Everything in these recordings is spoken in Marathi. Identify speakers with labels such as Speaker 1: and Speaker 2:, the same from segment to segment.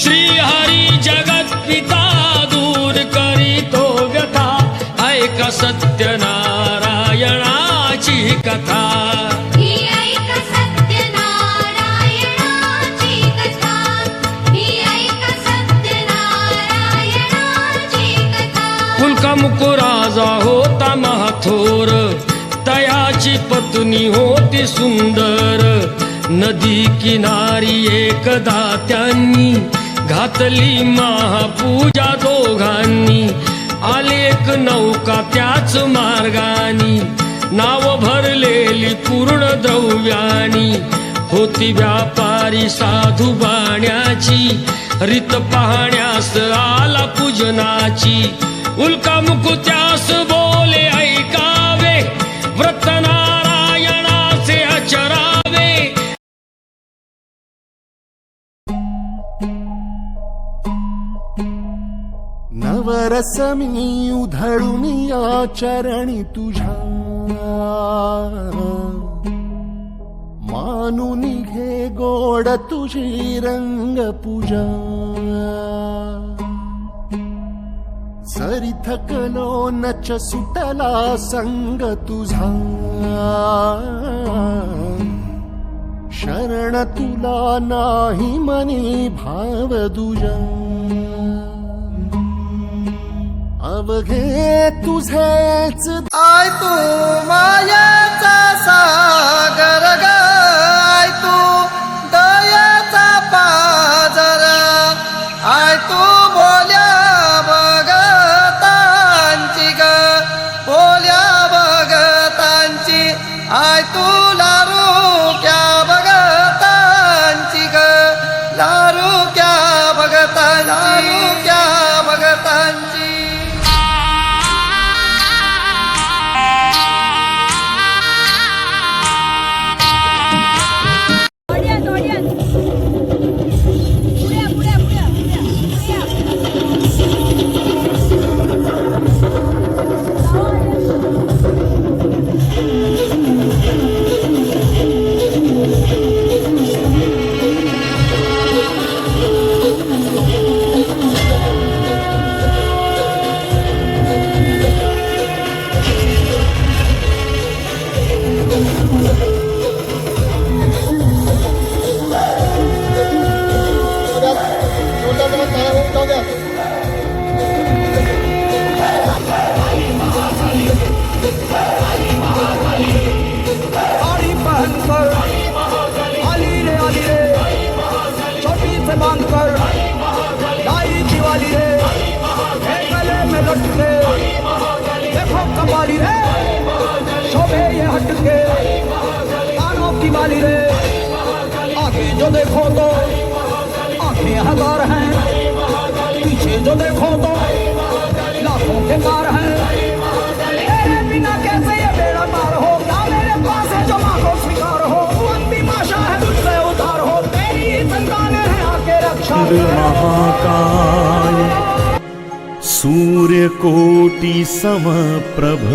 Speaker 1: श्रीहरी जगत पिता दूर करीतो व्यथा, ऐक सत्यनारायणाची कथा।
Speaker 2: ही ऐक सत्यनारायणाची कथा, ही ऐक सत्यनारायणाची कथा।
Speaker 1: कुलकामुकू राजा होता महाथोर, तयाची पत्नी होती सुंदर। नदी किनारी एकदा त्यांनी घातली महापूजा दोघांनी। आली एक नौका त्याच मार्गानी, नाव भरलेली पूर्ण द्रव्यानी। होती व्यापारी साधू बाण्याची, रीत पाहण्यास आला पूजनाची। उल्कामुकू त्यास बोले ऐकावे, व्रत नारायणाचे आचरावे।
Speaker 3: नवरस मी उधळून या चरणी तुझ्या, मानून घे गोड तुझी रंग पूजा। जरी थकलो नच सुटला संग तुझा, शरण तुला नाही मनी भाव दुजा। अवघे तुझेच
Speaker 4: आय तू मायाचा सागर ग, आय तू दयाचा पाजर, आय तू बोल्या भगतांची ग, बोल्या भगतांची। आय तू लारुक्या भगतांची ग, लारुक्या भगतांची, लारुक्या भगतांची।
Speaker 5: देखो कमाली रे, शोभे ये हटके कानों की बाली रे। आगे जो देखो तो आंखें हजार हैं, पीछे जो देखो तो लाखों के कार हैं। तेरे बिना कैसे ये बेड़ा पार हो, क्या मेरे पास है जो माँ को स्वीकार हो। अंतिम आशा है तुझसे उधार हो, तेरी संतानें हैं आके रक्षा।
Speaker 3: महाकाय सूर्यकोटि समप्रभ,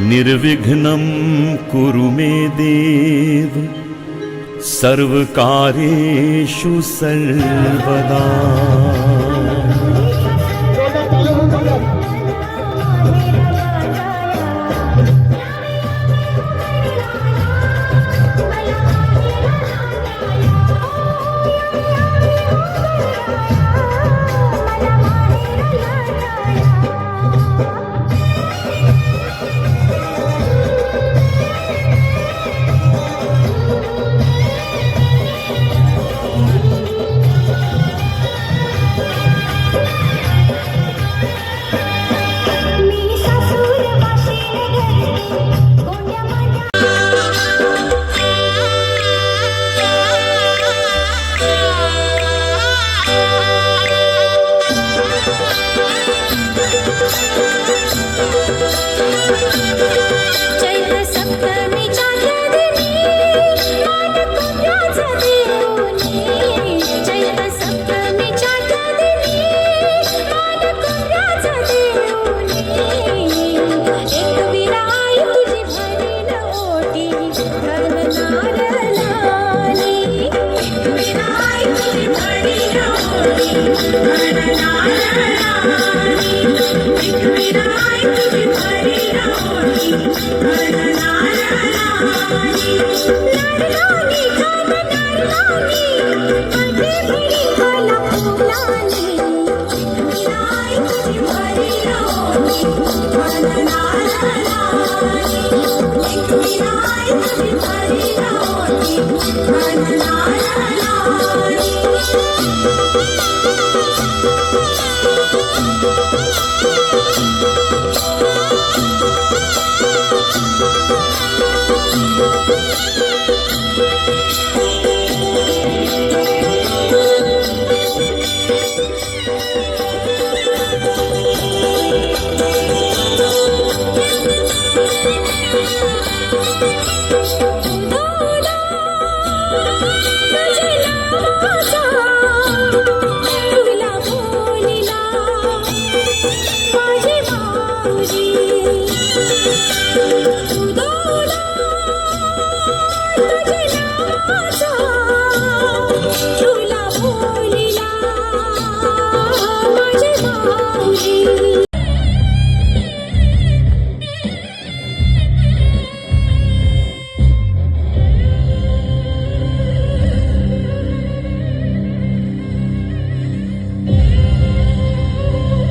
Speaker 3: निर्विघ्नं कुरु मे देव, सर्वकार्येषु सर्वदा।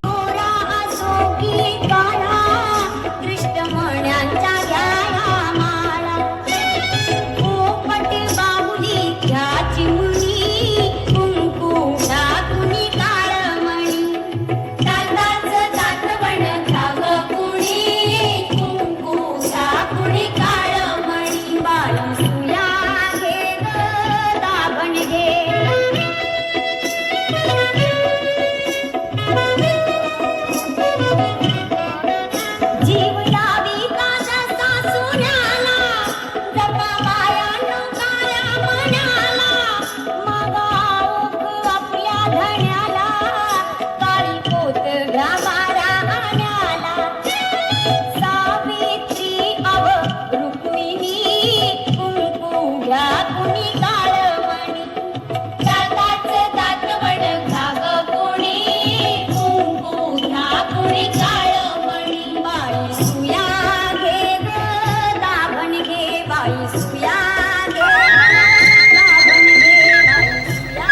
Speaker 2: गोरा असो की काळा कृष्णमण्यांचा घ्याया माळा पोपट बाहुली घ्या चिमणी कुंकू टाकुनी काळमणी दाताचं दातवण घ्याव कुणी कुंकू टाकुनी काळमणी बाई सुया घे ग दाभण घे जीव लावी काजा सासुऱ्याला जपा बायानो काया मनाला मागा ओख आपल्या धण्याला काळी पोत घ्या राहण्याला सावित्री अव रुक्मिणी कुंकू घ्या कुणी काळमणी दाताचं दातवण घ्याव कोणी कुंकू घ्या कुणी काळमणी बाई सुया घे ग दाभण घे बाई सुया घे दाभण घे बाई सुया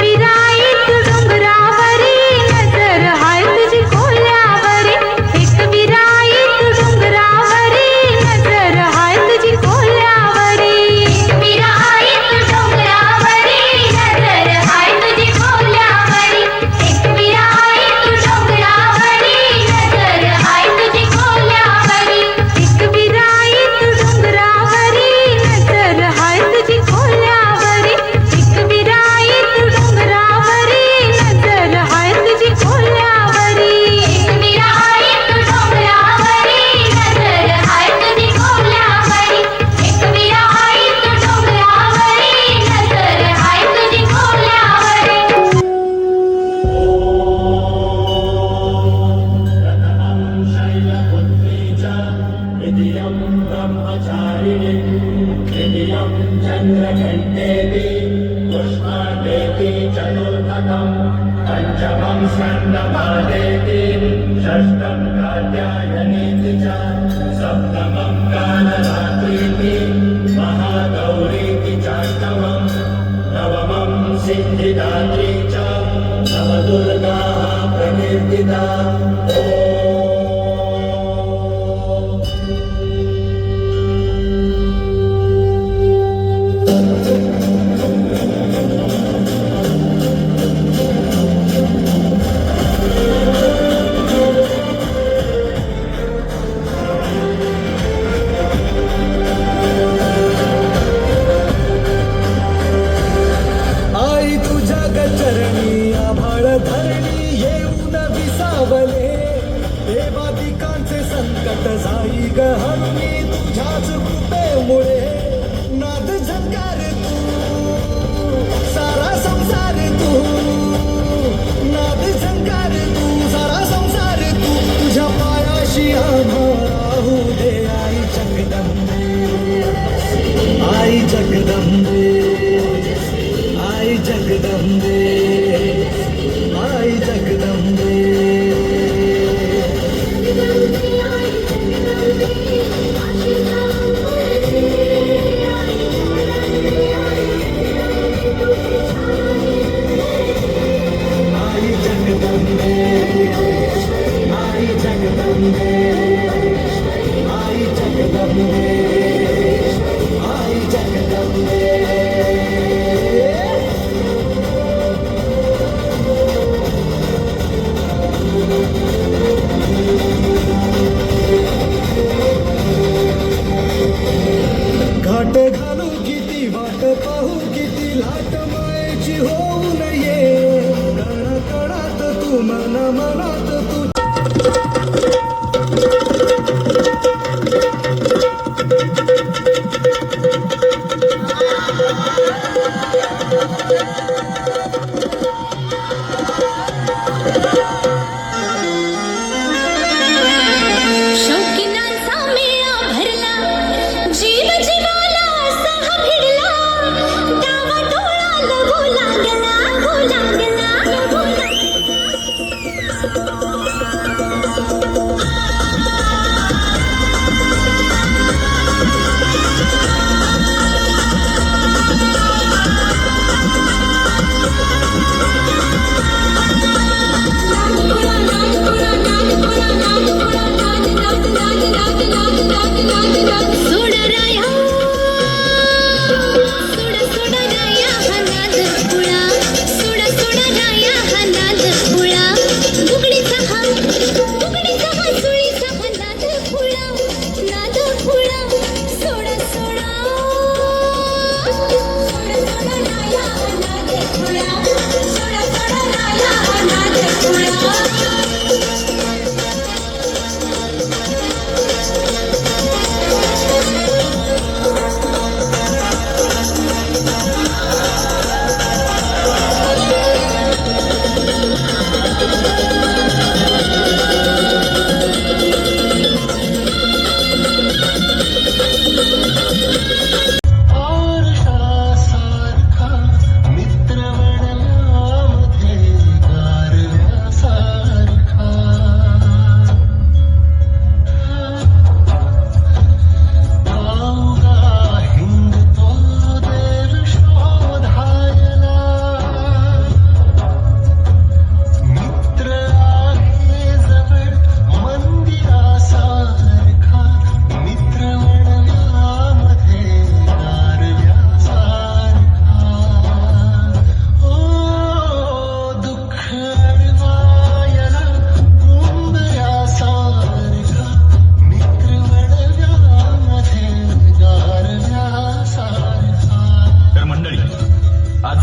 Speaker 2: विराईत डोंगरावरी नजर हाय तुझी कोल्यावरी एक विराईत डोंगरावरी नजर हाय तुझी कोल्यावरी विराईत डोंगरावरी नजर हाय तुझी कोल्यावरी एक विराईत डोंगरावरी नजर हाय तुझी कोल्यावरी एक विराईत डोंगरावरी नजर हाय तुझी कोल्यावरी एक विराईत डोंगरावरी नजर हाय तुझी कोल्यावरी एक विराईत डोंगरावरी नजर हाय तुझी कोल्यावरी एक विराईत डोंगरावरी नजर हाय तुझी कोल्यावरी
Speaker 6: पंचमं स्कन्दमादेति षष्ठं कात्यायनीति च सप्तमं कालरात्रीति महागौरीति चाष्टमं नवमं सिद्धिदात्री च नवदुर्गाः प्रकीर्तिता
Speaker 5: आई तुझ्या गचरणी आभाळ धरणी येऊन विसावले देवा पिकांचे संकट जाई ग हरणी तुझ्याच कृपेमुळे नाद झंकार तू जगदंबे आई जगदंबे आई जगदंबे घाट घालू किती वाट पाहू किती लाट मायेची होऊ नये कणात तू मनात तू
Speaker 2: शौकीनांचा मेळा भरला जीव जीवाला सहा भिडला डावा डोळा लगू लागला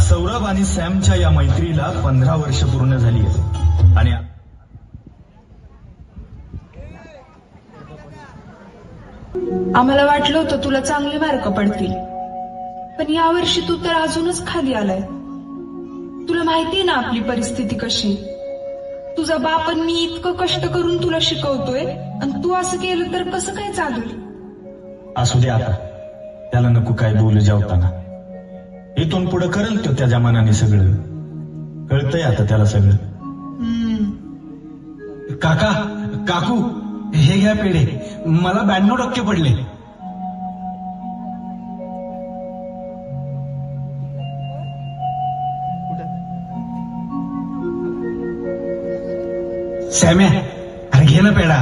Speaker 7: सौरभ आणि सॅमच्या या मैत्रीला 15 वर्ष पूर्ण झाली आहेत आणि
Speaker 8: आम्हाला वाटलं होतं तुला चांगले मार्क पडतील, पण यावर्षी तू तर अजूनच खाली आलाय. तुला माहितीये ना आपली परिस्थिती कशी. तुझा बाप आणि मी इतकं कष्ट करून तुला शिकवतोय आणि तू असं केलं तर कसं काय चालेल.
Speaker 7: असू दे आता, त्याला नको काय बोलू जेवताना. इथून पुढे करेल तो त्याच्या मनाने सगळं. कळतंय आता त्याला सगळं.
Speaker 5: काका काकू हे घ्या पेढे, मला 92% पडले. सॅम्या अरे घे ना पेढा.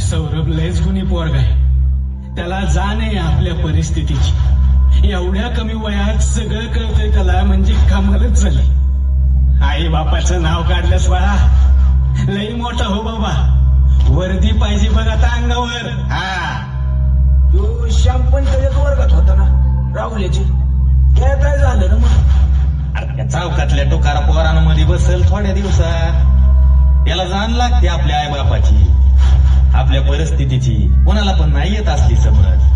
Speaker 5: सौरभ लयच गुणी पोरगा आहे. त्याला जाण आहे आपल्या परिस्थितीची. एवढ्या कमी वयात सगळं कळतंय त्याला, म्हणजे कमालच झाली. आई बापाचं नाव काढलंस बाळा, लई मोठा हो बाबा. वर्दी पाहिजे बघ आता अंगावर. हा
Speaker 9: तो श्याम पण त्याच्याच वर्गात होता ना राहुल्याची. काय झालं ना मग.
Speaker 7: अरे त्या चौकातल्या टोकारा पोरांमध्ये बसल थोड्या दिवसात. त्याला जाण लागते आपल्या आई बापाची, आपल्या परिस्थितीची. कोणाला पण नाही येत असली समज.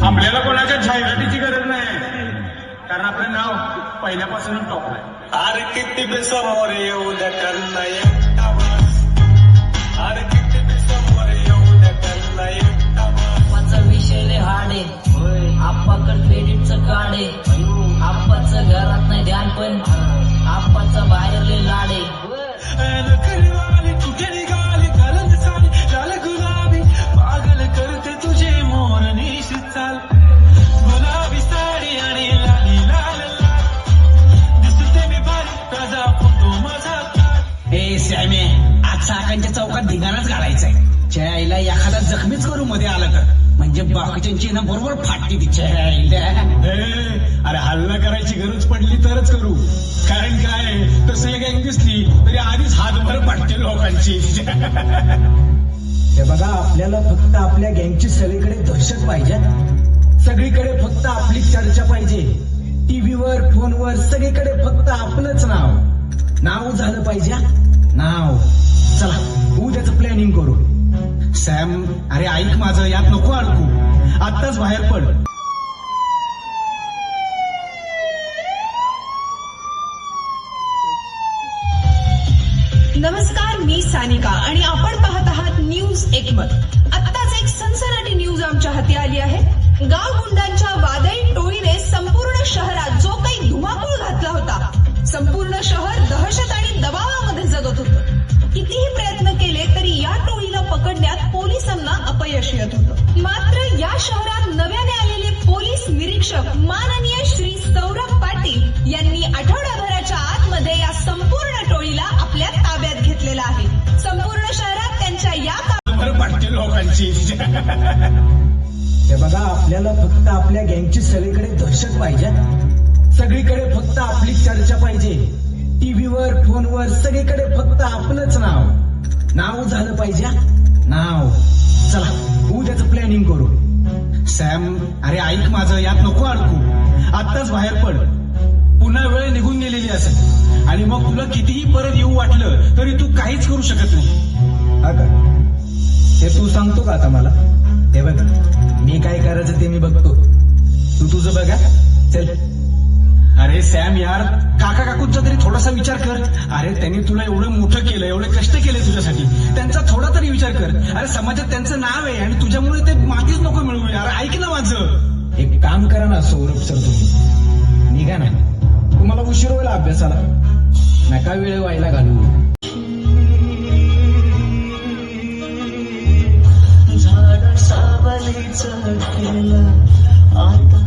Speaker 10: आपल्याला कोणाच्या जाहिरातीची गरज नाही, कारण आपलं नाव पहिल्यापासूनच टॉप आहे.
Speaker 9: अरे किती बी समोर येऊ द्या त्यांना एकटा बस. अरे किती बी समोर येऊ द्या त्यांना एकटा बस.
Speaker 11: आप्पाचा विषय लय हाड आहे. आप्पाकडे क्रेडिटचं कार्ड आहे. आप्पाचं ध्यान पण आप्पाचा बाहेर लय लाड आहे.
Speaker 9: नखरेवाली कुठे निघाली करंज साली लाल गुलाबी पागल करते तुझे मोरनीश चाल गुलाबी साडी आणि लाली लाल लाल दिसते मी भारी ताजा फोटो माझा काढ.
Speaker 5: ए सॅमे आज चाकांच्या चौकात धिंगाणाच घालायचाय. च्या आईला एखादा जखमीच करू मध्ये आला तर म्हणजे बाकीच्यांची ना बरोबर फाटली तिच्या आईला.
Speaker 10: अरे हल्ला करायची गरज पडली तरच करू, कारण काय तसं एक गँग दिसली तरी आधीच हातभर पाडते लोकांची.
Speaker 5: हे बघा, आपल्याला फक्त आपल्या गँगची सगळीकडे दहशत पाहिजे. सगळीकडे फक्त आपली चर्चा पाहिजे. टीव्हीवर फोनवर सगळीकडे फक्त आपलंच नाव झालं पाहिजे. नाव चला उद्याचं प्लॅनिंग करू.
Speaker 10: सॅम अरे ऐक माझं, यात नको अडकू, आत्ताच बाहेर पड.
Speaker 8: नमस्कार, मी सानिका आणि आपण पाहत आहात न्यूज एकमत. आत्ताच एक सनसनाटी न्यूज आमच्या हाती आली आहे. गावगुंडांच्या वादळी टोळीने संपूर्ण शहरात जो काही धुमाकूळ घातला होता, संपूर्ण शहर दहशत आणि दबावामध्ये जगत होतं. कितीही प्रयत्न केले तरी या टोळीला पकडण्यात पोलिसांना अपयश येत होतं. मात्र या शहरात नव्याने आलेले पोलीस निरीक्षक माननीय श्री सौरभ पाटील यांनी आठवडाभराच्या आतमध्ये या संपूर्ण टोळीला आपल्या ताब्यात घेतलेलं आहे. संपूर्ण शहरात त्यांच्या या
Speaker 10: पाडते लोकांची.
Speaker 5: हे बघा, आपल्याला फक्त आपल्या गँगची सगळीकडे दहशत पाहिजे. सगळीकडे फक्त आपली चर्चा पाहिजे. टीव्हीवर फोनवर सगळीकडे फक्त आपलंच नाव झालं पाहिजे. नाव चला उद्याचं प्लॅनिंग करू.
Speaker 10: सॅम अरे ऐक माझं, यात नको अडकू, आत्ताच बाहेर पड. पुन्हा वेळ निघून गेलेली असेल आणि मग तुला कितीही परत येऊ वाटलं तरी तू काहीच करू शकत नाही.
Speaker 5: हा का? हे तू सांगतो का आता मला? हे बघ, मी काय करायचं ते मी बघतो, तू तुझं बघा. चल.
Speaker 10: अरे सॅम यार, काका काकूंचा तरी थोडासा विचार कर. अरे त्यांनी तुला एवढं मोठं केलं, एवढे कष्ट केले तुझ्यासाठी, त्यांचा थोडा तरी विचार कर. अरे समाजात त्यांचं नाव आहे आणि तुझ्यामुळे ते मातीच नको मिळवू. यार ऐक ना माझं.
Speaker 5: एक काम करा ना सौरभ सर, तुम्ही निघा ना. तुम्हाला उशीर होईल अभ्यासाला, नका वेळ व्हायला घालू.
Speaker 11: झाड सावलीचं केलं आता